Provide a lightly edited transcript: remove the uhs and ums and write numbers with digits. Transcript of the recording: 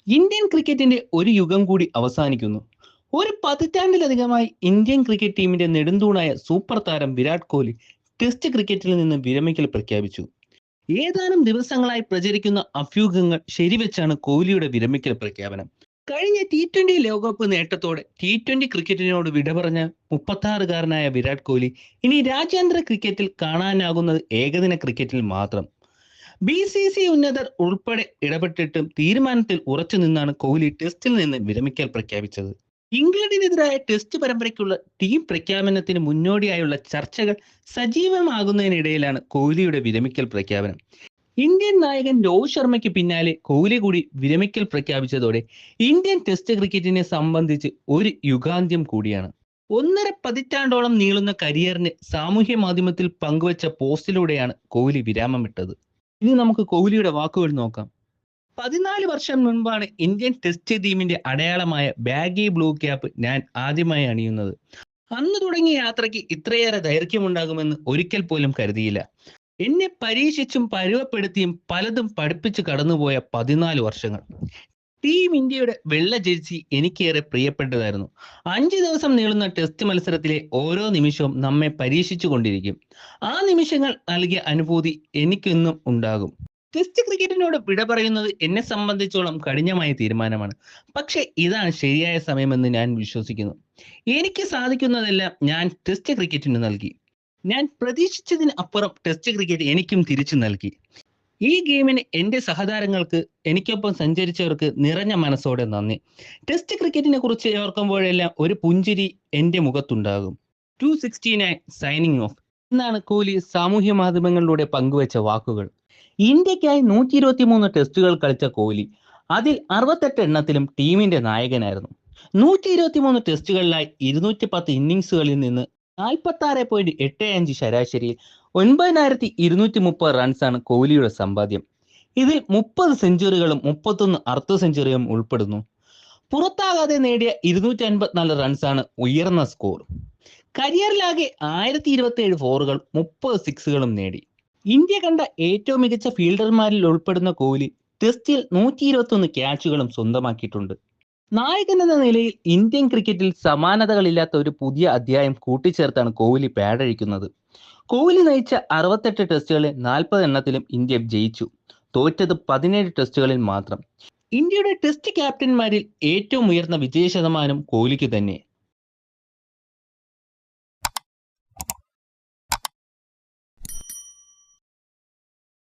Indian ക്രിക്കറ്റിന്റെ ഒരു യുഗം കൂടി അവസാനിക്കുന്നു. ഒരു പതിറ്റാണ്ടിലധികമായി ഇന്ത്യൻ ക്രിക്കറ്റ് ടീമിന്റെ നെടുന്തൂണായ സൂപ്പർ താരം വിരാട് കോഹ്ലി ടെസ്റ്റ് ക്രിക്കറ്റിൽ നിന്ന് വിരമിക്കൽ പ്രഖ്യാപിച്ചു. ഏതാനും ദിവസങ്ങളായി പ്രചരിക്കുന്ന അഭ്യൂഹങ്ങൾ ശരിവെച്ചാണ് കോഹ്ലിയുടെ വിരമിക്കൽ പ്രഖ്യാപനം. കഴിഞ്ഞ T20 ലോകകപ്പ് നേട്ടത്തോടെ T20 ക്രിക്കറ്റിനോട് വിട പറഞ്ഞ 36-കാരനായ വിരാട് കോഹ്ലി ഇനി രാജ്യാന്തര ക്രിക്കറ്റിൽ കാണാനാകുന്നത് ഏകദിന ക്രിക്കറ്റിൽ മാത്രം. BCCI ഉന്നതർ ഉൾപ്പെടെ ഇടപെട്ടിട്ടും തീരുമാനത്തിൽ ഉറച്ചു നിന്നാണ് കോഹ്ലി ടെസ്റ്റിൽ നിന്ന് വിരമിക്കൽ പ്രഖ്യാപിച്ചത്. ഇംഗ്ലണ്ടിനെതിരായ ടെസ്റ്റ് പരമ്പരയ്ക്കുള്ള ടീം പ്രഖ്യാപനത്തിന് മുന്നോടിയായുള്ള ചർച്ചകൾ സജീവമാകുന്നതിനിടയിലാണ് കോഹ്ലിയുടെ വിരമിക്കൽ പ്രഖ്യാപനം. ഇന്ത്യൻ നായകൻ രോഹിത് ശർമ്മയ്ക്ക് പിന്നാലെ കോഹ്ലി കൂടി വിരമിക്കൽ പ്രഖ്യാപിച്ചതോടെ ഇന്ത്യൻ ടെസ്റ്റ് ക്രിക്കറ്റിനെ സംബന്ധിച്ച് ഒരു യുഗാന്ത്യം കൂടിയാണ്. 1.5 പതിറ്റാണ്ടോളം നീളുന്ന കരിയറിന് സാമൂഹ്യ മാധ്യമത്തിൽ പങ്കുവച്ച പോസ്റ്റിലൂടെയാണ് കോഹ്ലി വിരാമമിട്ടത്. ഇനി നമുക്ക് കോഹ്ലിയുടെ വാക്കുകൾ നോക്കാം. 14 വർഷം മുൻപാണ് ഇന്ത്യൻ ടെസ്റ്റ് ടീമിന്റെ അടയാളമായ ബാഗി ബ്ലൂ ക്യാപ്പ് ഞാൻ ആദ്യമായി അണിയുന്നത്. അന്ന് തുടങ്ങിയ യാത്രയ്ക്ക് ഇത്രയേറെ ദൈർഘ്യമുണ്ടാകുമെന്ന് ഒരിക്കൽ പോലും കരുതിയില്ല. എന്നെ പരീക്ഷിച്ചും പരുവപ്പെടുത്തിയും പലതും പഠിപ്പിച്ച് കടന്നുപോയ 14 വർഷങ്ങൾ. ടീം ഇന്ത്യയുടെ വെള്ള ജേഴ്സി എനിക്കേറെ പ്രിയപ്പെട്ടതായിരുന്നു. 5 ദിവസം നീളുന്ന ടെസ്റ്റ് മത്സരത്തിലെ ഓരോ നിമിഷവും നമ്മെ പരീക്ഷിച്ചു കൊണ്ടിരിക്കും. ആ നിമിഷങ്ങൾ നൽകിയ അനുഭൂതി എനിക്കെന്നും ഉണ്ടാകും. ടെസ്റ്റ് ക്രിക്കറ്റിനോട് വിട പറയുന്നത് എന്നെ സംബന്ധിച്ചോളം കഠിനമായ തീരുമാനമാണ്. പക്ഷേ ഇതാണ് ശരിയായ സമയമെന്ന് ഞാൻ വിശ്വസിക്കുന്നു. എനിക്ക് സാധിക്കുന്നതെല്ലാം ഞാൻ ടെസ്റ്റ് ക്രിക്കറ്റിന് നൽകി. ഞാൻ പ്രതീക്ഷിച്ചതിന് അപ്പുറം ടെസ്റ്റ് ക്രിക്കറ്റ് എനിക്കും തിരിച്ചു നൽകി. ഈ ഗെയിമിന് എൻ്റെ സഹതാരങ്ങൾക്ക്, എനിക്കൊപ്പം സഞ്ചരിച്ചവർക്ക് നിറഞ്ഞ മനസ്സോടെ നന്ദി. ടെസ്റ്റ് ക്രിക്കറ്റിനെ കുറിച്ച് ഓർക്കുമ്പോഴെല്ലാം ഒരു പുഞ്ചിരി എൻ്റെ മുഖത്തുണ്ടാകും. 269 സൈനിങ് ഓഫ് എന്നാണ് കോഹ്ലി സാമൂഹ്യ മാധ്യമങ്ങളിലൂടെ പങ്കുവച്ച വാക്കുകൾ. ഇന്ത്യക്കായി 123 ടെസ്റ്റുകൾ കളിച്ച കോഹ്ലി അതിൽ 68 എണ്ണത്തിലും ടീമിന്റെ നായകനായിരുന്നു. 123 ടെസ്റ്റുകളിലായി 210 ഇന്നിംഗ്സുകളിൽ നിന്ന് 46.85 ശരാശരിയിൽ 9230 റൺസാണ് കോഹ്ലിയുടെ സമ്പാദ്യം. ഇതിൽ 30 സെഞ്ചുറികളും 31 അർദ്ധ സെഞ്ചുറിയും ഉൾപ്പെടുന്നു. പുറത്താകാതെ നേടിയ 254 റൺസാണ് ഉയർന്ന സ്കോർ. കരിയറിലാകെ 1027 ഫോറുകൾ 30 സിക്സുകളും നേടി. ഇന്ത്യ കണ്ട ഏറ്റവും മികച്ച ഫീൽഡർമാരിൽ ഉൾപ്പെടുന്ന കോഹ്ലി ടെസ്റ്റിൽ 121 ക്യാച്ചുകളും സ്വന്തമാക്കിയിട്ടുണ്ട്. നായകൻ എന്ന നിലയിൽ ഇന്ത്യൻ ക്രിക്കറ്റിൽ സമാനതകളില്ലാത്ത ഒരു പുതിയ അധ്യായം കൂട്ടിച്ചേർത്താണ് കോഹ്ലി പാഡഴിക്കുന്നത്. കോഹ്ലി നയിച്ച 68 ടെസ്റ്റുകളിൽ 40 എണ്ണത്തിലും ഇന്ത്യ ജയിച്ചു. തോറ്റത് 17 ടെസ്റ്റുകളിൽ മാത്രം. ഇന്ത്യയുടെ ടെസ്റ്റ് ക്യാപ്റ്റന്മാരിൽ ഏറ്റവും ഉയർന്ന വിജയ ശതമാനം കോഹ്ലിക്ക് തന്നെ.